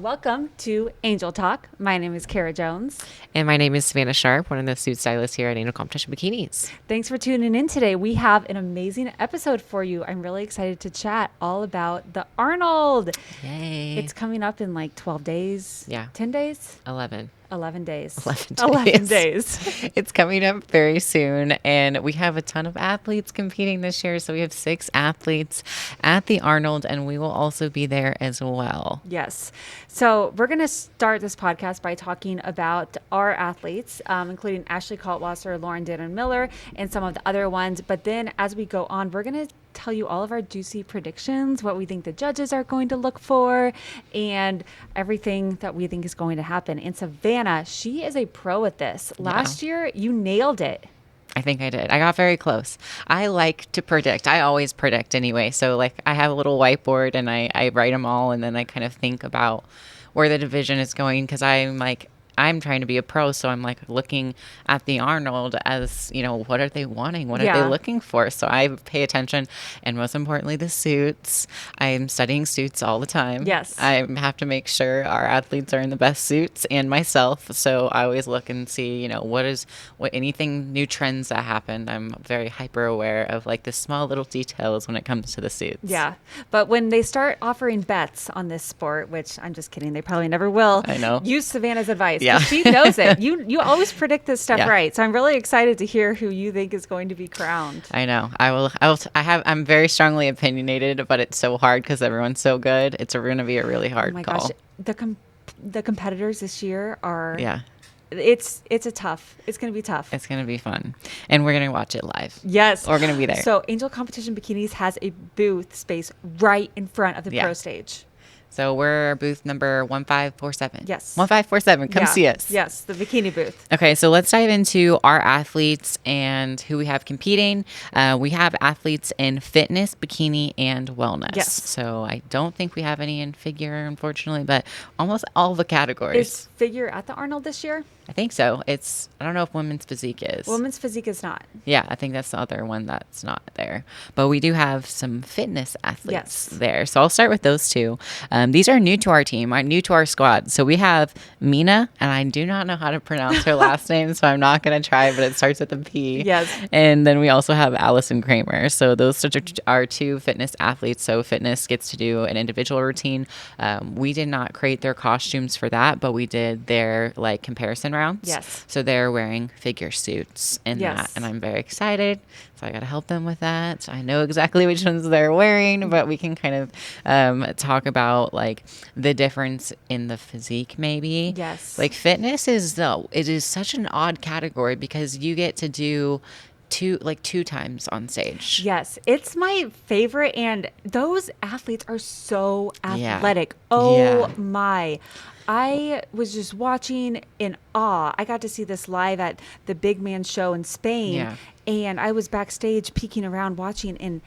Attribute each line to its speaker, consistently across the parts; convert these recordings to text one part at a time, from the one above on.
Speaker 1: Welcome to Angel Talk. My name is Karah Jones.
Speaker 2: And my name is Savannah Sharp, one of the suit stylists here at Angel Competition Bikinis.
Speaker 1: Thanks for tuning in today. We have an amazing episode for you. I'm really excited to chat all about the Arnold.
Speaker 2: Yay.
Speaker 1: It's coming up in like 12 days.
Speaker 2: Yeah.
Speaker 1: 10 days?
Speaker 2: 11
Speaker 1: days.
Speaker 2: 11
Speaker 1: days.
Speaker 2: It's coming up very soon, and we have a ton of athletes competing this year. So we have 6 athletes at the Arnold, and we will also be there as well.
Speaker 1: Yes. So we're going to start this podcast by talking about our athletes, including Ashley Kaltwasser, Lauren Dannon Miller, and some of the other ones. But then as we go on, we're going to tell you all of our juicy predictions, what we think the judges are going to look for, and everything that we think is going to happen. And Savannah, she is a pro at this. Last year, you nailed it.
Speaker 2: I think I did. I got very close. I like to predict. I always predict anyway. So like I have a little whiteboard and I write them all, and then I kind of think about where the division is going, because I'm trying to be a pro, so I'm like looking at the Arnold as, what are they wanting? What are they looking for? So I pay attention, and most importantly, the suits. I'm studying suits all the time.
Speaker 1: Yes.
Speaker 2: I have to make sure our athletes are in the best suits, and myself. So I always look and see, what anything new trends that happened. I'm very hyper aware of like the small little details when it comes to the suits.
Speaker 1: Yeah. But when they start offering bets on this sport, which I'm just kidding, they probably never will.
Speaker 2: I know.
Speaker 1: Use Savannah's advice.
Speaker 2: Yeah.
Speaker 1: She knows it. You always predict this stuff
Speaker 2: Yeah.
Speaker 1: right. So I'm really excited to hear who you think is going to be crowned.
Speaker 2: I know. I'm very strongly opinionated, but it's so hard because everyone's so good. It's going to be a really hard call.
Speaker 1: Gosh, the competitors this year are.
Speaker 2: Yeah.
Speaker 1: It's going to be tough.
Speaker 2: It's going to be fun. And we're going to watch it live.
Speaker 1: Yes.
Speaker 2: We're going to be there.
Speaker 1: So Angel Competition Bikinis has a booth space right in front of the pro stage.
Speaker 2: So we're booth number 1547.
Speaker 1: Yes.
Speaker 2: 1547. Come see us.
Speaker 1: Yes, the bikini booth.
Speaker 2: Okay, so let's dive into our athletes and who we have competing. We have athletes in fitness, bikini, and wellness.
Speaker 1: Yes.
Speaker 2: So I don't think we have any in figure, unfortunately, but almost all the categories.
Speaker 1: Is figure at the Arnold this year?
Speaker 2: I think so. I don't know if women's physique is.
Speaker 1: Women's physique is not.
Speaker 2: Yeah, I think that's the other one that's not there. But we do have some fitness athletes there. So I'll start with those two. These are new to our team, new to our squad. So we have Mina, and I do not know how to pronounce her last name, so I'm not going to try, but it starts with a P.
Speaker 1: Yes.
Speaker 2: And then we also have Allison Kramer. So those are 2 fitness athletes. So fitness gets to do an individual routine. We did not create their costumes for that, but we did their comparison rounds.
Speaker 1: Yes.
Speaker 2: So they're wearing figure suits in that, and I'm very excited. So I got to help them with that. So I know exactly which ones they're wearing, but we can kind of talk about the difference in the physique, maybe.
Speaker 1: Yes.
Speaker 2: Fitness it is such an odd category because you get to do 2 times on stage.
Speaker 1: Yes, it's my favorite, and those athletes are so athletic.
Speaker 2: Yeah.
Speaker 1: Oh my. I was just watching in awe. I got to see this live at the Big Man Show in Spain, and I was backstage peeking around watching, and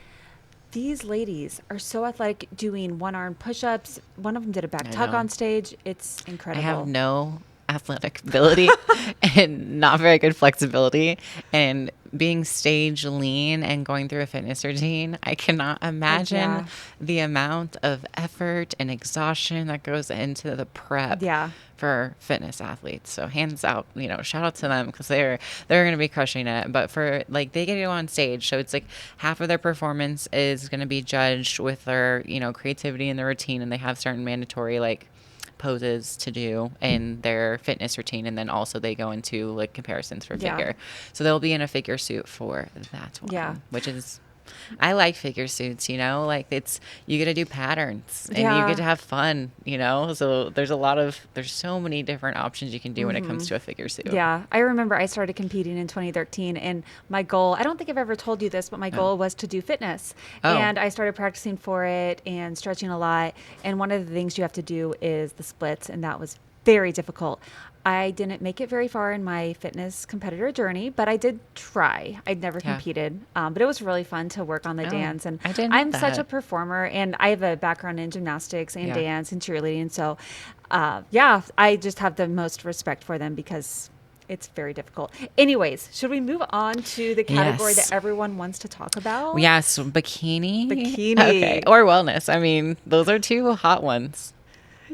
Speaker 1: these ladies are so athletic doing one-arm push-ups. One of them did a back tuck on stage. It's incredible.
Speaker 2: I have no athletic ability and not very good flexibility, and being stage lean and going through a fitness routine, I cannot imagine the amount of effort and exhaustion that goes into the prep for fitness athletes. So hands out, shout out to them, because they're going to be crushing it. But for they get to go on stage, so it's half of their performance is going to be judged with their creativity in the routine, and they have certain mandatory poses to do in their fitness routine, and then also they go into comparisons for figure. So they'll be in a figure suit for that one, which is, I like figure suits, it's, you get to do patterns and you get to have fun, so there's so many different options you can do when it comes to a figure suit.
Speaker 1: Yeah. I remember I started competing in 2013, and my goal, I don't think I've ever told you this, but my goal was to do fitness. And I started practicing for it and stretching a lot. And one of the things you have to do is the splits, and that was very difficult. I didn't make it very far in my fitness competitor journey, but I did try. I'd never competed, but it was really fun to work on the dance. And I'm such a performer, and I have a background in gymnastics and dance and cheerleading. So, I just have the most respect for them because it's very difficult. Anyways, should we move on to the category that everyone wants to talk about?
Speaker 2: Yes, bikini.
Speaker 1: Bikini.
Speaker 2: Okay. Or wellness. I mean, those are 2 hot ones.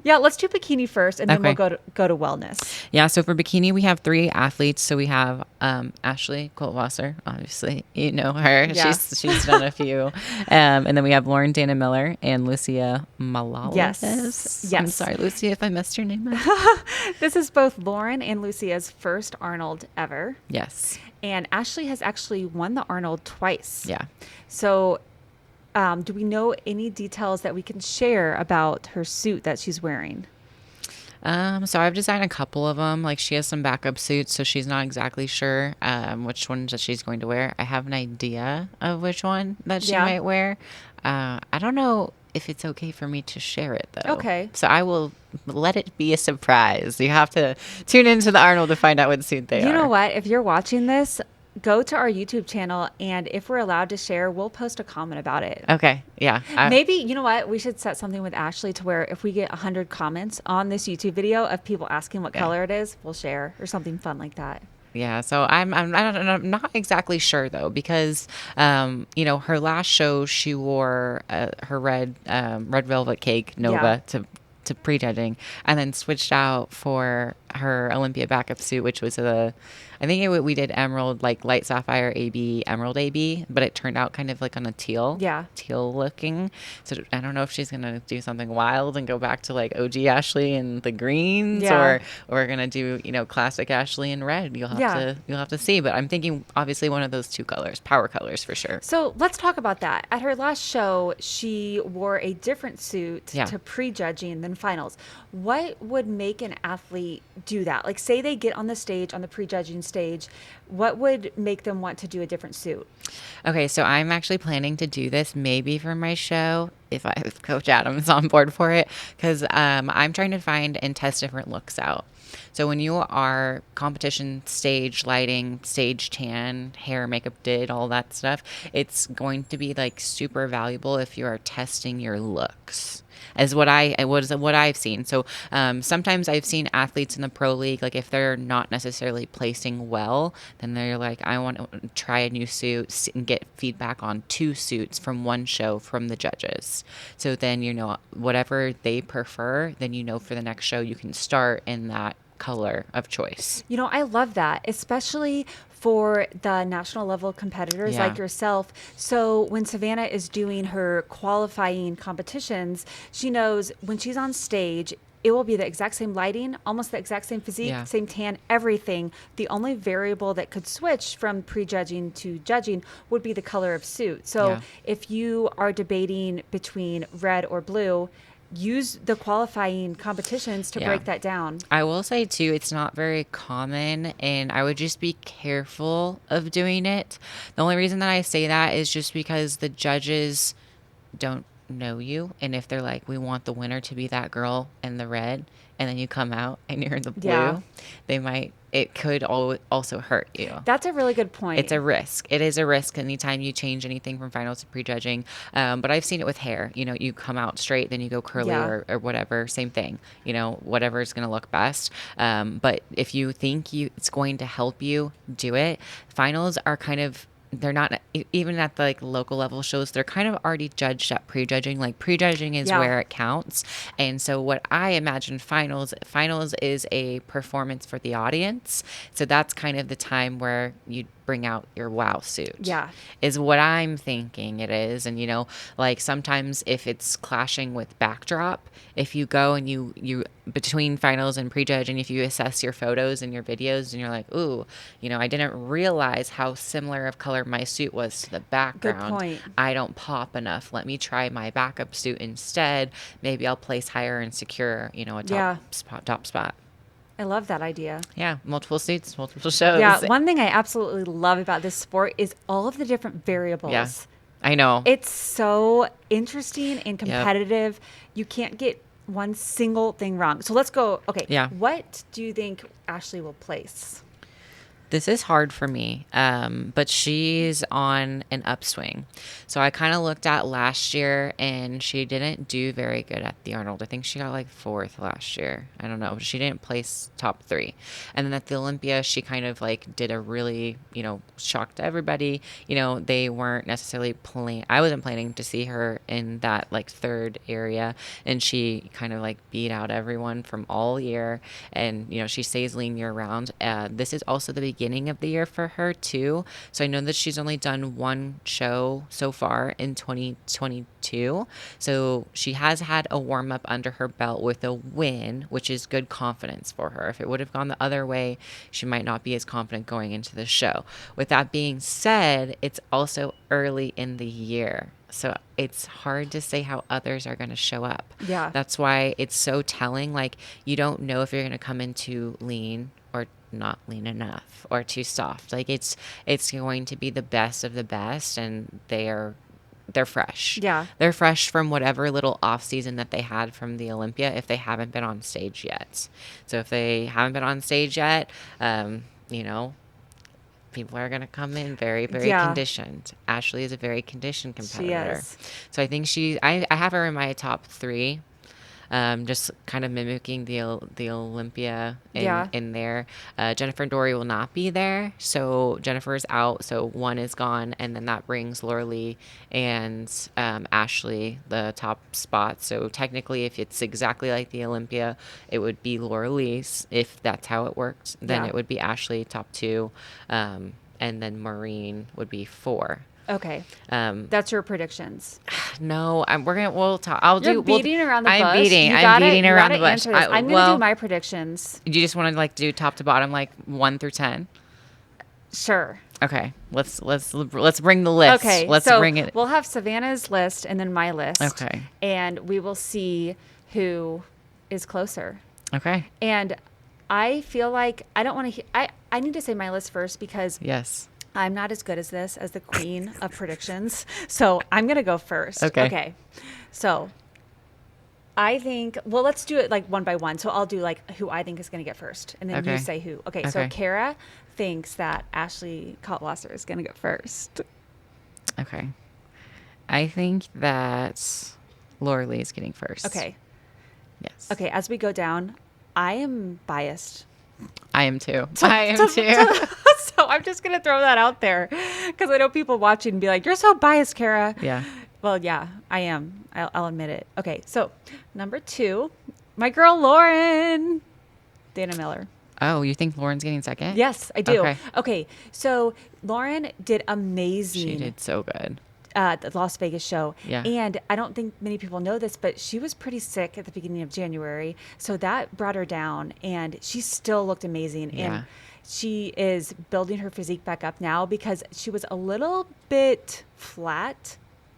Speaker 1: Yeah, let's do bikini first, and then we'll
Speaker 2: Okay.
Speaker 1: go to wellness.
Speaker 2: Yeah, so for bikini, we have 3 athletes. So we have Ashley Goldwasser, obviously. You know her.
Speaker 1: Yeah.
Speaker 2: She's done a few. And then we have Lauren Dana Miller and Lucia
Speaker 1: Yes.
Speaker 2: Malalis. I'm
Speaker 1: Yes.
Speaker 2: sorry, Lucia, if I messed your name up.
Speaker 1: This is both Lauren and Lucia's first Arnold ever.
Speaker 2: Yes.
Speaker 1: And Ashley has actually won the Arnold twice.
Speaker 2: Yeah.
Speaker 1: So, do we know any details that we can share about her suit that she's wearing?
Speaker 2: So I've designed a couple of them. Like she has some backup suits, so she's not exactly sure which ones that she's going to wear. I have an idea of which one that she
Speaker 1: Yeah.
Speaker 2: might wear. I don't know if it's okay for me to share it though.
Speaker 1: Okay.
Speaker 2: So I will let it be a surprise. You have to tune into the Arnold to find out what suit they are.
Speaker 1: You know what? If you're watching this, go to our YouTube channel, and if we're allowed to share, we'll post a comment about it.
Speaker 2: Okay. Yeah.
Speaker 1: Maybe, you know what? We should set something with Ashley to where if we get 100 comments on this YouTube video of people asking what color it is, we'll share or something fun like that.
Speaker 2: Yeah, so I'm not exactly sure though because her last show she wore her red velvet cake Nova to prejudging, and then switched out for her Olympia backup suit, which was we did emerald, like light sapphire AB, emerald AB, but it turned out kind of like on a teal looking. So I don't know if she's gonna do something wild and go back to like OG Ashley and the greens, or we're gonna do classic Ashley in red. You'll have to see. But I'm thinking obviously one of those 2 colors, power colors for sure.
Speaker 1: So let's talk about that. At her last show, she wore a different suit to prejudging than finals. What would make an athlete do that? Like, say they get on the stage, on the prejudging stage, what would make them want to do a different suit?
Speaker 2: Okay, so I'm actually planning to do this maybe for my show if Coach Adams on board for it, because I'm trying to find and test different looks out. So when you are competition stage lighting, stage tan, hair, makeup did, all that stuff, it's going to be like super valuable if you are testing your looks. As what I've seen. So sometimes I've seen athletes in the pro league, like if they're not necessarily placing well, then they're like, I want to try a new suit and get feedback on 2 suits from one show from the judges. So then whatever they prefer, then for the next show you can start in that color of choice.
Speaker 1: I love that, especially for the national level competitors like yourself. So when Savannah is doing her qualifying competitions, she knows when she's on stage, it will be the exact same lighting, almost the exact same physique, same tan, everything. The only variable that could switch from prejudging to judging would be the color of suit. So if you are debating between red or blue, use the qualifying competitions to break that down.
Speaker 2: I will say too, it's not very common, and I would just be careful of doing it. The only reason that I say that is just because the judges don't know you, and if they're like, we want the winner to be that girl in the red, and then you come out and you're in the blue, it could also hurt you.
Speaker 1: That's a really good point.
Speaker 2: It's a risk. It is a risk anytime you change anything from finals to prejudging. But I've seen it with hair. You come out straight, then you go curly or whatever. Same thing. Whatever is going to look best. But if you think it's going to help you, do it. Finals are kind of, they're not, even at the local level shows, they're kind of already judged at prejudging. Like prejudging is where it counts. And so what I imagine finals is a performance for the audience. So that's kind of the time where you bring out your wow suit. Is what I'm thinking it is. And sometimes if it's clashing with backdrop, if you go and you between finals and prejudging, if you assess your photos and your videos and you're like, ooh, I didn't realize how similar of color my suit was to the background.
Speaker 1: Good point.
Speaker 2: I don't pop enough. Let me try my backup suit instead. Maybe I'll place higher and secure, a top spot.
Speaker 1: I love that idea.
Speaker 2: Yeah, multiple suits, multiple shows.
Speaker 1: Yeah, one thing I absolutely love about this sport is all of the different variables.
Speaker 2: Yeah, I know.
Speaker 1: It's so interesting and competitive. You can't get one single thing wrong. So let's go. Okay.
Speaker 2: Yeah.
Speaker 1: What do you think Ashley will place?
Speaker 2: This is hard for me, but she's on an upswing. So I kind of looked at last year, and she didn't do very good at the Arnold. I think she got like fourth last year. I don't know. She didn't place top three. And then at the Olympia, she kind of like did a really, shocked everybody. They weren't necessarily playing. I wasn't planning to see her in that like third area, and she kind of like beat out everyone from all year. And she stays lean year round. This is also the beginning of the year for her too, so I know that she's only done one show so far in 2022, so she has had a warm-up under her belt with a win, which is good confidence for her. If it would have gone the other way, she might not be as confident going into the show. With that being said, it's also early in the year, so it's hard to say how others are going to show up.
Speaker 1: Yeah.
Speaker 2: That's why it's so telling. Like, you don't know if you're going to come in too lean or not lean enough or too soft. Like, it's going to be the best of the best, and they're fresh.
Speaker 1: Yeah.
Speaker 2: They're fresh from whatever little off season that they had from the Olympia, if they haven't been on stage yet. So if they haven't been on stage yet, people are going to come in very, very conditioned. Ashley is a very conditioned competitor.
Speaker 1: She is.
Speaker 2: So I think I have her in my top three. Just kind of mimicking the Olympia in there. Jennifer Dory will not be there. So Jennifer's out. So one is gone. And then that brings Laura Lee and Ashley the top spot. So technically, if it's exactly like the Olympia, it would be Laura Lee's. If that's how it worked, then it would be Ashley top two. And then Maureen would be 4.
Speaker 1: Okay. That's your predictions.
Speaker 2: No, we'll talk. I'll
Speaker 1: You're beating around the bush.
Speaker 2: I'm beating around the bush.
Speaker 1: I'm going to do my predictions.
Speaker 2: You just want to like do top to bottom, like 1 through 10?
Speaker 1: Sure.
Speaker 2: Okay. Let's bring the list.
Speaker 1: Okay.
Speaker 2: Let's
Speaker 1: so
Speaker 2: bring it.
Speaker 1: We'll have Savannah's list and then my list.
Speaker 2: Okay.
Speaker 1: And we will see who is closer.
Speaker 2: Okay.
Speaker 1: And I feel like I don't want to. I need to say my list first because
Speaker 2: yes.
Speaker 1: I'm not as good as this as the queen of predictions. So I'm going to go first. Okay. So I think, well, let's do it like one by one. So I'll do like who I think is going to get first. And then you say who. Okay. So Karah thinks that Ashley Kaltwasser is going to get first.
Speaker 2: Okay. I think that Laura Lee is getting first.
Speaker 1: Okay.
Speaker 2: Yes.
Speaker 1: Okay. As we go down, I am biased.
Speaker 2: I am too. I am too.
Speaker 1: So I'm just going to throw that out there because I know people watching and be like, you're so biased, Karah.
Speaker 2: Yeah.
Speaker 1: Well, yeah, I am. I'll admit it. Okay. So number 2, my girl, Lauren. Dana Miller.
Speaker 2: Oh, you think Lauren's getting second?
Speaker 1: Yes, I do. Okay. So Lauren did amazing.
Speaker 2: She did so good.
Speaker 1: The Las Vegas show.
Speaker 2: Yeah.
Speaker 1: And I don't think many people know this, but she was pretty sick at the beginning of January. So that brought her down, and she still looked amazing.
Speaker 2: Yeah.
Speaker 1: And she is building her physique back up now because she was a little bit flat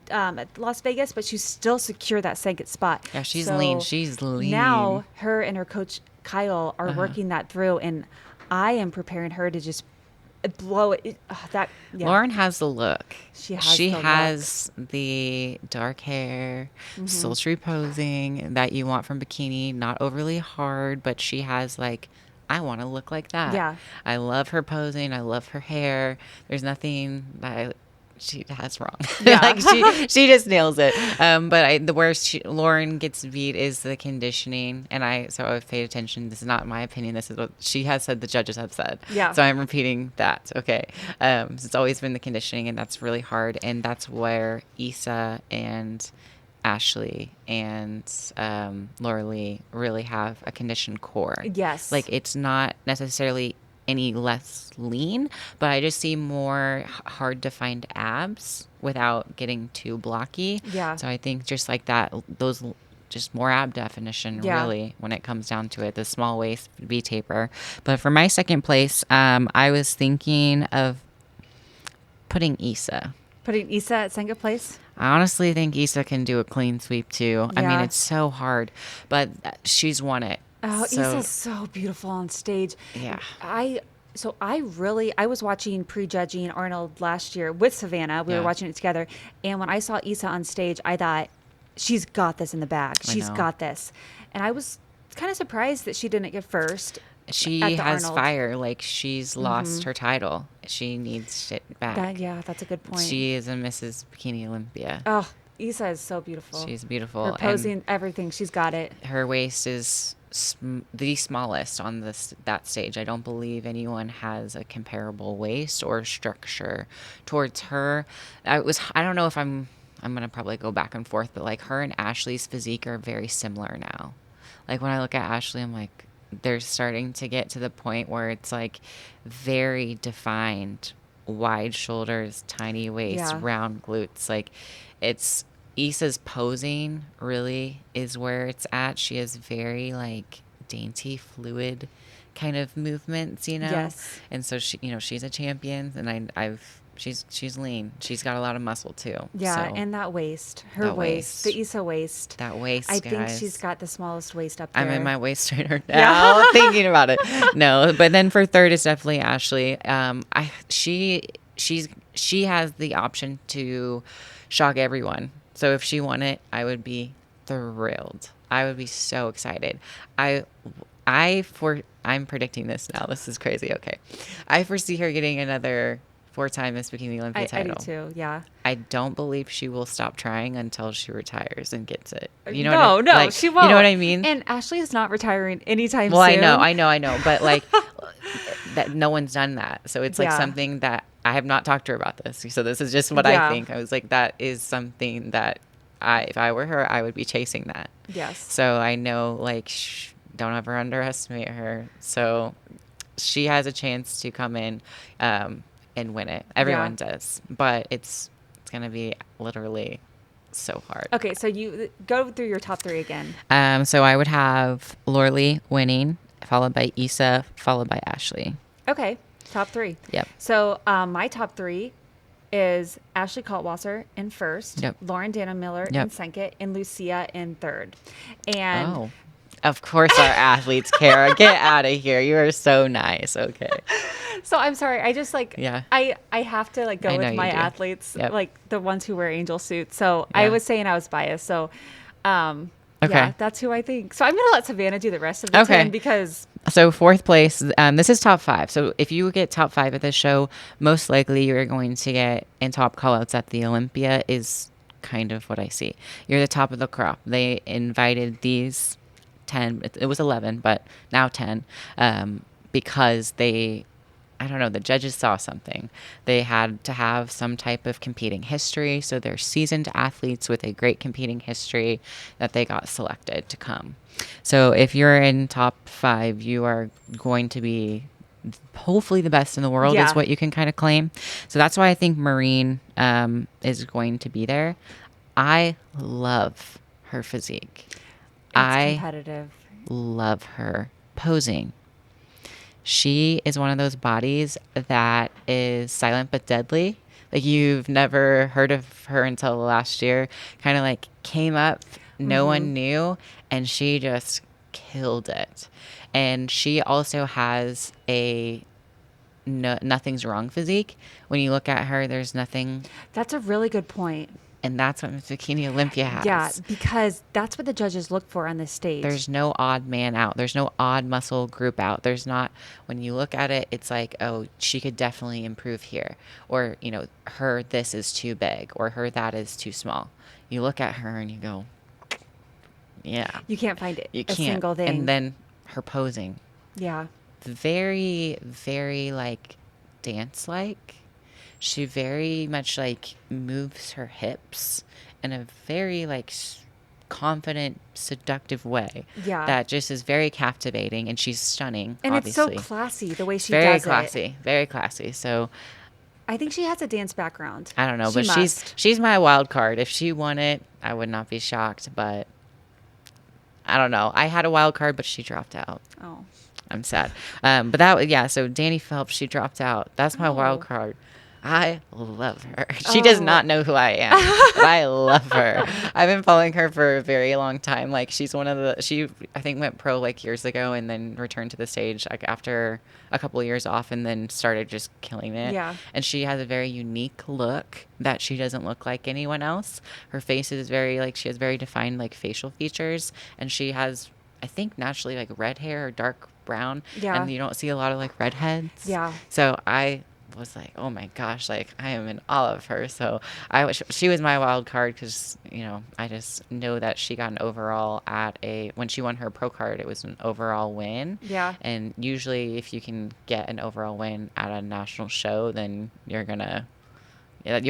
Speaker 1: at Las Vegas, but she still secured that second spot.
Speaker 2: Yeah, she's lean. She's lean.
Speaker 1: Now her and her coach Kyle are working that through, and I am preparing her to just blow it.
Speaker 2: Lauren has the look.
Speaker 1: She
Speaker 2: has the dark hair, sultry posing that you want from Bikini. Not overly hard, but she has like, I want to look like that.
Speaker 1: Yeah.
Speaker 2: I love her posing. I love her hair. There's nothing that she has wrong.
Speaker 1: Yeah.
Speaker 2: Like she just nails it. But the worst Lauren gets beat is the conditioning, and I've paid attention. This is not my opinion. This is what she has said. The judges have said.
Speaker 1: Yeah.
Speaker 2: So I'm repeating that. Okay. It's always been the conditioning, and that's really hard. And that's where Issa and Ashley and Laura Lee really have a conditioned core.
Speaker 1: Yes.
Speaker 2: Like, it's not necessarily any less lean, but I just see more hard to find abs without getting too blocky.
Speaker 1: Yeah.
Speaker 2: So I think just like that, those just more ab definition really when it comes down to it, the small waist V taper. But for my second place, I was thinking of putting Issa.
Speaker 1: Putting Issa at second place?
Speaker 2: I honestly think Issa can do a clean sweep too.
Speaker 1: Yeah.
Speaker 2: I mean, it's so hard, but she's won it.
Speaker 1: Oh, Issa's so beautiful on stage.
Speaker 2: Yeah.
Speaker 1: I was watching prejudging Arnold last year with Savannah. We were watching it together. And when I saw Issa on stage, I thought, she's got this in the bag. She's got this. And I was kind of surprised that she didn't get first.
Speaker 2: She
Speaker 1: at the
Speaker 2: has
Speaker 1: Arnold.
Speaker 2: fire. Like, she's lost her title. She needs it back.
Speaker 1: That's a good point.
Speaker 2: She is a Mrs. Bikini Olympia.
Speaker 1: Oh, Issa is so beautiful.
Speaker 2: She's beautiful.
Speaker 1: Her posing, everything, she's got it.
Speaker 2: Her waist is the smallest on that stage. I don't believe anyone has a comparable waist or structure towards her. I don't know if I'm gonna probably go back and forth, but like her and Ashley's physique are very similar now. Like when I look at Ashley, I'm like, they're starting to get to the point where it's like very defined, wide shoulders, tiny waist, round glutes. Like it's Issa's posing really is where it's at. She has very like dainty, fluid kind of movements, you know?
Speaker 1: Yes.
Speaker 2: And so she, she's a champion, and she's lean. She's got a lot of muscle too.
Speaker 1: Yeah,
Speaker 2: so,
Speaker 1: and that waist, her waist, the Issa waist.
Speaker 2: That waist,
Speaker 1: I
Speaker 2: guys.
Speaker 1: think she's got the smallest waist up there.
Speaker 2: I'm in my waist trainer now, thinking about it. No, but then for third is definitely Ashley. She has the option to shock everyone. So if she won it, I would be thrilled. I would be so excited. I'm predicting this now. This is crazy. Okay. I foresee her getting another 4-time Miss Bikini Olympia title.
Speaker 1: I do too, yeah.
Speaker 2: I don't believe she will stop trying until she retires and gets it. You know
Speaker 1: she won't.
Speaker 2: You know what I mean?
Speaker 1: And Ashley is not retiring anytime
Speaker 2: soon.
Speaker 1: Well,
Speaker 2: I know. But like that, no one's done that. So it's like something that I have not talked to her about this. So this is just what I think. I was like, that is something that if I were her, I would be chasing that.
Speaker 1: Yes.
Speaker 2: So I know, like, don't ever underestimate her. So she has a chance to come in and win it. Everyone does. But it's going to be literally so hard.
Speaker 1: Okay, so you go through your top 3 again.
Speaker 2: So I would have Lorley winning, followed by Issa, followed by Ashley.
Speaker 1: Okay, top 3.
Speaker 2: Yep.
Speaker 1: So my top 3 is Ashley Kaltwasser in first, Lauren Dana Miller in second, and Lucia in third. And
Speaker 2: of course our athletes, Karah. Get out of here. You are so nice. Okay.
Speaker 1: So I'm sorry. I just I have to like go with my athletes, like the ones who wear angel suits. So I was saying I was biased. So yeah, that's who I think. So I'm going to let Savannah do the rest of the 10 because...
Speaker 2: So fourth place, this is top 5. So if you get top 5 at this show, most likely you're going to get in top callouts at the Olympia is kind of what I see. You're the top of the crop. They invited these 10, it was 11, but now 10, because I don't know, the judges saw something. They had to have some type of competing history. So they're seasoned athletes with a great competing history that they got selected to come. So if you're in top 5, you are going to be hopefully the best in the world is what you can kind of claim. So that's why I think Marine is going to be there. I love her physique.
Speaker 1: It's competitive.
Speaker 2: Love her posing. She is one of those bodies that is silent but deadly. Like you've never heard of her until last year. Kind of like came up, no one knew, and she just killed it. And she also has a nothing's wrong physique. When you look at her, there's nothing.
Speaker 1: That's a really good point.
Speaker 2: And that's what Miss Bikini Olympia has.
Speaker 1: Yeah, because that's what the judges look for on this stage.
Speaker 2: There's no odd man out. There's no odd muscle group out. There's not, when you look at it, it's like, oh, she could definitely improve here. Or, her this is too big. Or her that is too small. You look at her and you go, yeah.
Speaker 1: You can't find it.
Speaker 2: You
Speaker 1: a
Speaker 2: can't.
Speaker 1: Single thing.
Speaker 2: And then her posing.
Speaker 1: Yeah.
Speaker 2: Very, very like dance-like. She very much like moves her hips in a very like confident, seductive way.
Speaker 1: Yeah.
Speaker 2: That just is very captivating, and she's stunning.
Speaker 1: And
Speaker 2: obviously.
Speaker 1: It's so classy the way she
Speaker 2: very
Speaker 1: does
Speaker 2: classy,
Speaker 1: it.
Speaker 2: Very classy. So
Speaker 1: I think she has a dance background.
Speaker 2: I don't know, but she's my wild card. If she won it, I would not be shocked, but I don't know. I had a wild card, but she dropped out.
Speaker 1: Oh.
Speaker 2: I'm sad. But so Danny Phelps, she dropped out. That's my wild card. I love her. She does not know who I am, but I love her. I've been following her for a very long time. Like she's she I think went pro like years ago and then returned to the stage like after a couple of years off and then started just killing it.
Speaker 1: Yeah.
Speaker 2: And she has a very unique look that she doesn't look like anyone else. Her face is very she has very defined like facial features, and she has I think naturally like red hair or dark brown,
Speaker 1: Yeah.
Speaker 2: and you don't see a lot of like redheads.
Speaker 1: Yeah.
Speaker 2: So I was like, oh my gosh, like I am in awe of her. So she was my wild card because I just know that she got an overall when she won her pro card, it was an overall win.
Speaker 1: Yeah.
Speaker 2: And usually if you can get an overall win at a national show, then you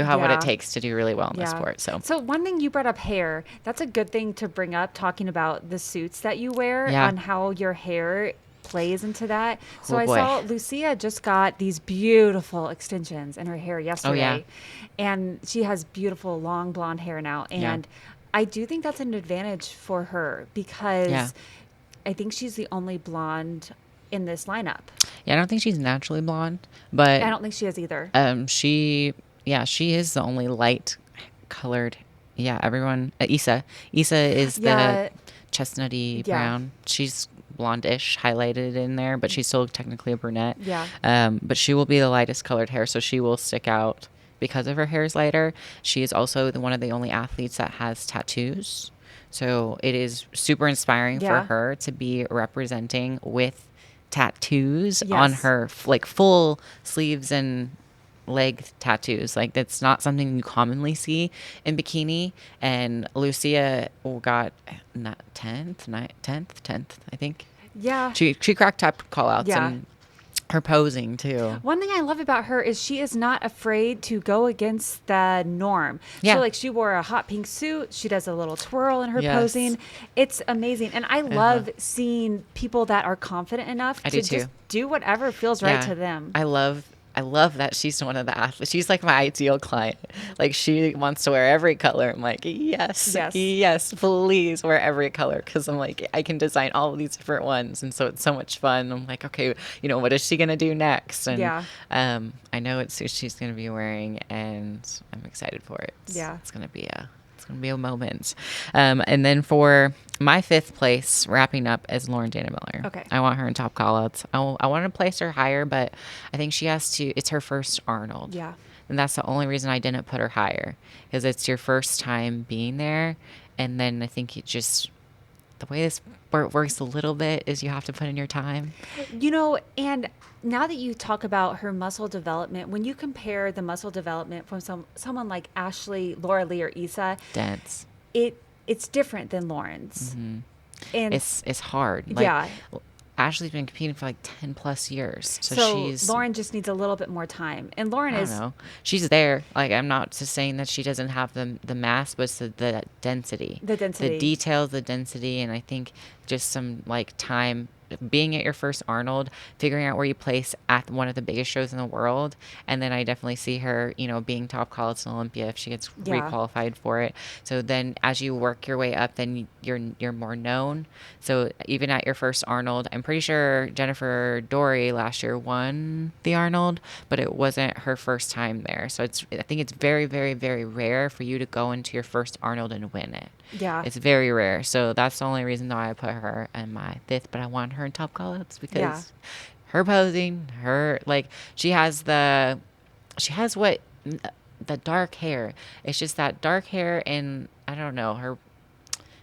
Speaker 2: have what it takes to do really well in the sport.
Speaker 1: So one thing you brought up, hair. That's a good thing to bring up, talking about the suits that you wear on how your hair plays into that. So I saw Lucia just got these beautiful extensions in her hair yesterday. And she has beautiful long blonde hair now. And I do think that's an advantage for her because I think she's the only blonde in this lineup.
Speaker 2: Yeah, I don't think she's naturally blonde, but
Speaker 1: I don't think she is either.
Speaker 2: She is the only light colored. Yeah, everyone. Issa is the chestnutty brown. She's blondish, highlighted in there, but she's still technically a brunette.
Speaker 1: Yeah.
Speaker 2: But she will be the lightest colored hair, so she will stick out because of her hair is lighter. She is also one of the only athletes that has tattoos. So it is super inspiring for her to be representing with tattoos on her, like full sleeves and leg tattoos. Like that's not something you commonly see in bikini. And Lucia got 10th, I think.
Speaker 1: Yeah.
Speaker 2: She cracked top call outs and her posing too.
Speaker 1: One thing I love about her is she is not afraid to go against the norm. So like she wore a hot pink suit. She does a little twirl in her posing. It's amazing. And I love seeing people that are confident enough to just do whatever feels right to them.
Speaker 2: I love that she's one of the athletes. She's like my ideal client. Like she wants to wear every color. I'm like, yes, please wear every color. Cause I'm like, I can design all of these different ones. And so it's so much fun. I'm like, okay, what is she going to do next? And I know it's who she's going to be wearing and I'm excited for it. It's going to be a moment. And then for my 5th place, wrapping up, is Lauren Dana Miller.
Speaker 1: Okay.
Speaker 2: I want her in top call-outs. I want to place her higher, but I think she has to. It's her first Arnold.
Speaker 1: Yeah.
Speaker 2: And that's the only reason I didn't put her higher, because it's your first time being there. And then I think the way this sport works a little bit is you have to put in your time.
Speaker 1: And now that you talk about her muscle development, when you compare the muscle development from someone like Ashley, Laura Lee, or Issa,
Speaker 2: dense.
Speaker 1: It's different than Lauren's.
Speaker 2: Mm-hmm.
Speaker 1: And
Speaker 2: it's hard. Ashley's been competing for like 10 plus years. So
Speaker 1: Lauren just needs a little bit more time. And Lauren
Speaker 2: I don't know. She's there. Like, I'm not just saying that she doesn't have the mass, but it's the density.
Speaker 1: The density.
Speaker 2: The details, the density. And I think just some like time being at your first Arnold, figuring out where you place at one of the biggest shows in the world. And then I definitely see her, being top call-outs in Olympia if she gets requalified for it. So then as you work your way up, then you're more known. So even at your first Arnold, I'm pretty sure Jennifer Dory last year won the Arnold, but it wasn't her first time there. So I think it's very, very, very rare for you to go into your first Arnold and win it.
Speaker 1: Yeah.
Speaker 2: It's very rare. So that's the only reason why I put her in my 5th, but I want her in top call-ups because her posing, she has the dark hair. It's just that dark hair, and I don't know,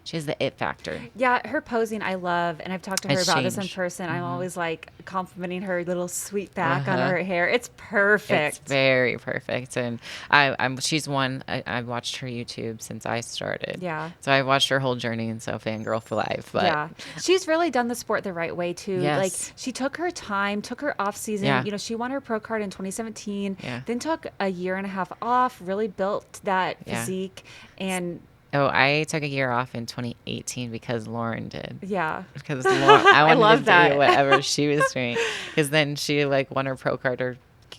Speaker 2: she has the it factor.
Speaker 1: Yeah, her posing I love, and I've talked to her about this in person.
Speaker 2: Mm-hmm.
Speaker 1: I'm always like complimenting her little sweet back on her hair. It's perfect.
Speaker 2: It's very perfect, and she's one. I've watched her YouTube since I started.
Speaker 1: Yeah.
Speaker 2: So I watched her whole journey, and so fangirl for life. But
Speaker 1: she's really done the sport the right way too.
Speaker 2: Yes.
Speaker 1: Like she took her time, took her off season.
Speaker 2: Yeah.
Speaker 1: She won her pro card in 2017.
Speaker 2: Yeah.
Speaker 1: Then took a year and a half off. Really built that physique and.
Speaker 2: Oh, I took a year off in 2018 because Lauren did.
Speaker 1: Yeah.
Speaker 2: Because Lauren, I wanted to do
Speaker 1: that.
Speaker 2: whatever she was doing. Because then she won her pro card or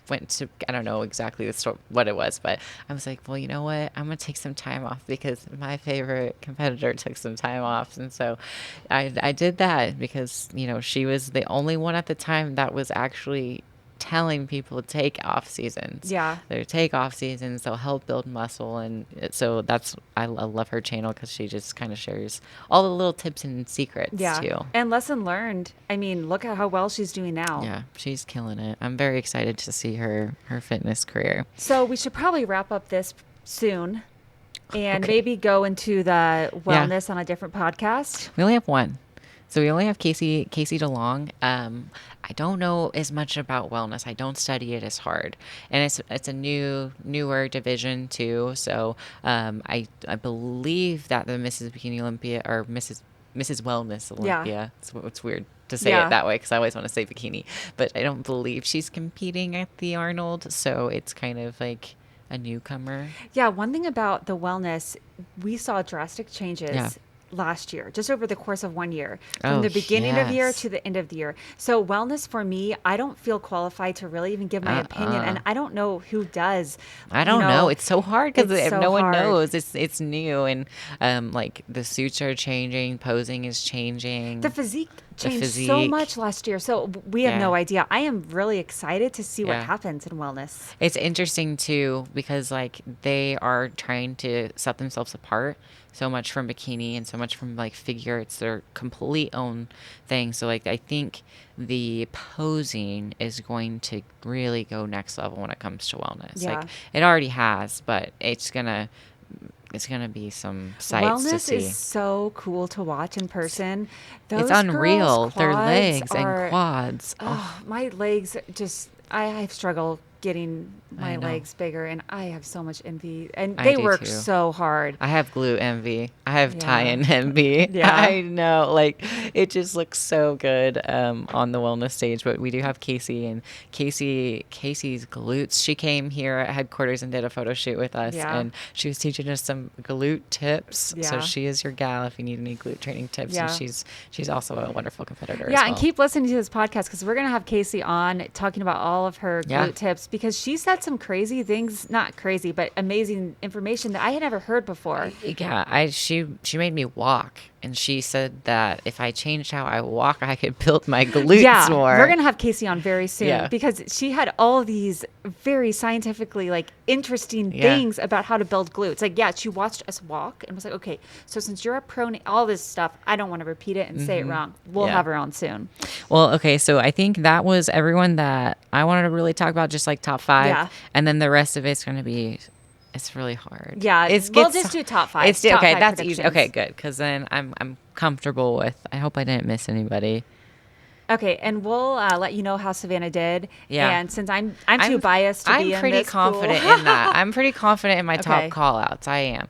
Speaker 2: went to, I don't know exactly what it was, but I was like, well, you know what? I'm going to take some time off because my favorite competitor took some time off. And so I did that because, she was the only one at the time that was actually telling people to take off seasons.
Speaker 1: Yeah.
Speaker 2: They take off seasons. They'll help build muscle. And so I love her channel because she just kind of shares all the little tips and secrets too.
Speaker 1: And lesson learned. I mean, look at how well she's doing now.
Speaker 2: Yeah, she's killing it. I'm very excited to see her fitness career.
Speaker 1: So we should probably wrap up this soon and maybe go into the wellness on a different podcast.
Speaker 2: We only have one. So we only have Casey DeLong. I don't know as much about wellness. I don't study it as hard, and it's a newer division too. So I believe that the Mrs. Bikini Olympia or Mrs. Wellness Olympia. It's weird to say it that way because I always want to say bikini, but I don't believe she's competing at the Arnold. So it's kind of like a newcomer.
Speaker 1: Yeah, one thing about the wellness, we saw drastic changes last year, just over the course of 1 year, from the beginning of the year to the end of the year. So wellness for me, I don't feel qualified to really even give my opinion, and I don't know who does.
Speaker 2: I don't know. It's so hard because if no one knows, it's new, and like the suits are changing, posing is changing.
Speaker 1: The physique changed so much last year, so we have no idea. I am really excited to see what happens in wellness.
Speaker 2: It's interesting too because like they are trying to set themselves apart so much from bikini and so much from like figure. It's their complete own thing. So like I think the posing is going to really go next level when it comes to wellness. Like it already has, but it's gonna be some sights to see.
Speaker 1: Wellness is so cool to watch in person.
Speaker 2: It's unreal. Their legs and quads.
Speaker 1: Oh, my legs just, I struggle getting my legs bigger, and I have so much envy. And they work so hard.
Speaker 2: I have glute envy. I have tie-in envy. Yeah. I know. Like, it just looks so good on the wellness stage. But we do have Casey, and Casey's glutes. She came here at headquarters and did a photo shoot with us, and she was teaching us some glute tips. Yeah. So she is your gal if you need any glute training tips. Yeah. And she's also a wonderful competitor as well.
Speaker 1: And keep listening to this podcast because we're going to have Casey on talking about all of her glute tips, because she said some crazy things, not crazy, but amazing information that I had never heard before.
Speaker 2: Yeah, she made me walk, and she said that if I changed how I walk, I could build my glutes more.
Speaker 1: We're going to have Casey on very soon because she had all these very scientifically like interesting things about how to build glutes. Like, she watched us walk and was like, okay, so since you're a pro, all this stuff, I don't want to repeat it and say it wrong. We'll have her on soon.
Speaker 2: Well, okay, so I think that was everyone that I wanted to really talk about, just like top 5. Yeah. And then the rest of it's going to be, it's really hard.
Speaker 1: Yeah, we'll just do top 5.
Speaker 2: Okay, that's easy. Okay, good, because then I'm comfortable with, I hope I didn't miss anybody.
Speaker 1: Okay, and we'll let you know how Savannah did. Yeah. And since I'm too biased to be in this
Speaker 2: I'm pretty confident in that. I'm pretty confident in my top call-outs. I am.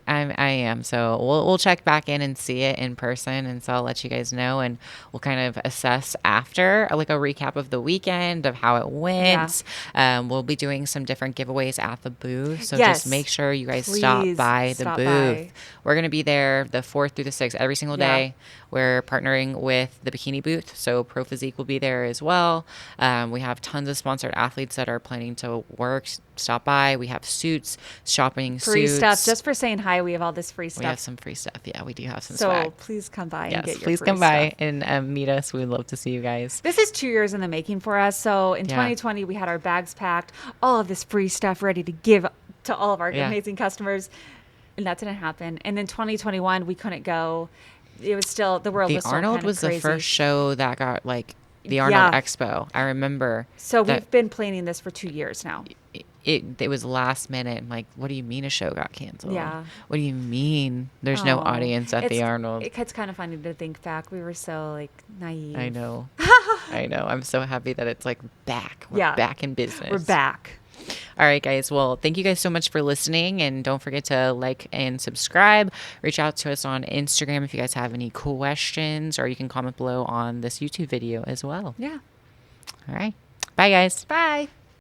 Speaker 2: I am. So we'll check back in and see it in person. And so I'll let you guys know, and we'll kind of assess after, like a recap of the weekend of how it went. Yeah. We'll be doing some different giveaways at the booth. So just make sure you guys stop by the booth. We're going to be there the 4th through the 6th every single day. We're partnering with the Bikini booth, so Pro Physique will be there as well. We have tons of sponsored athletes that are planning to work. Stop by. We have suits, shopping
Speaker 1: free
Speaker 2: suits.
Speaker 1: stuff. Just for saying hi, we have all this free stuff.
Speaker 2: We have some free stuff. Yeah, we do have some swag.
Speaker 1: So please come by and get your free
Speaker 2: please come by and meet us. We'd love to see you guys.
Speaker 1: This is 2 years in the making for us. So in 2020, we had our bags packed, all of this free stuff ready to give to all of our amazing customers, and that didn't happen. And then 2021, we couldn't go. It was still, the world was still
Speaker 2: Arnold
Speaker 1: kind of
Speaker 2: was
Speaker 1: crazy.
Speaker 2: The first show that got like the Arnold Expo. I remember.
Speaker 1: So we've been planning this for 2 years now.
Speaker 2: It was last minute. I'm like, what do you mean a show got canceled?
Speaker 1: Yeah.
Speaker 2: What do you mean there's no audience at the Arnold?
Speaker 1: It's kind of funny to think back. We were so like naive.
Speaker 2: I know. I know. I'm so happy that it's like back. We're back in business.
Speaker 1: We're back.
Speaker 2: All right, guys. Well, thank you guys so much for listening. And don't forget to like and subscribe. Reach out to us on Instagram if you guys have any questions, or you can comment below on this YouTube video as well.
Speaker 1: Yeah.
Speaker 2: All right. Bye, guys.
Speaker 1: Bye.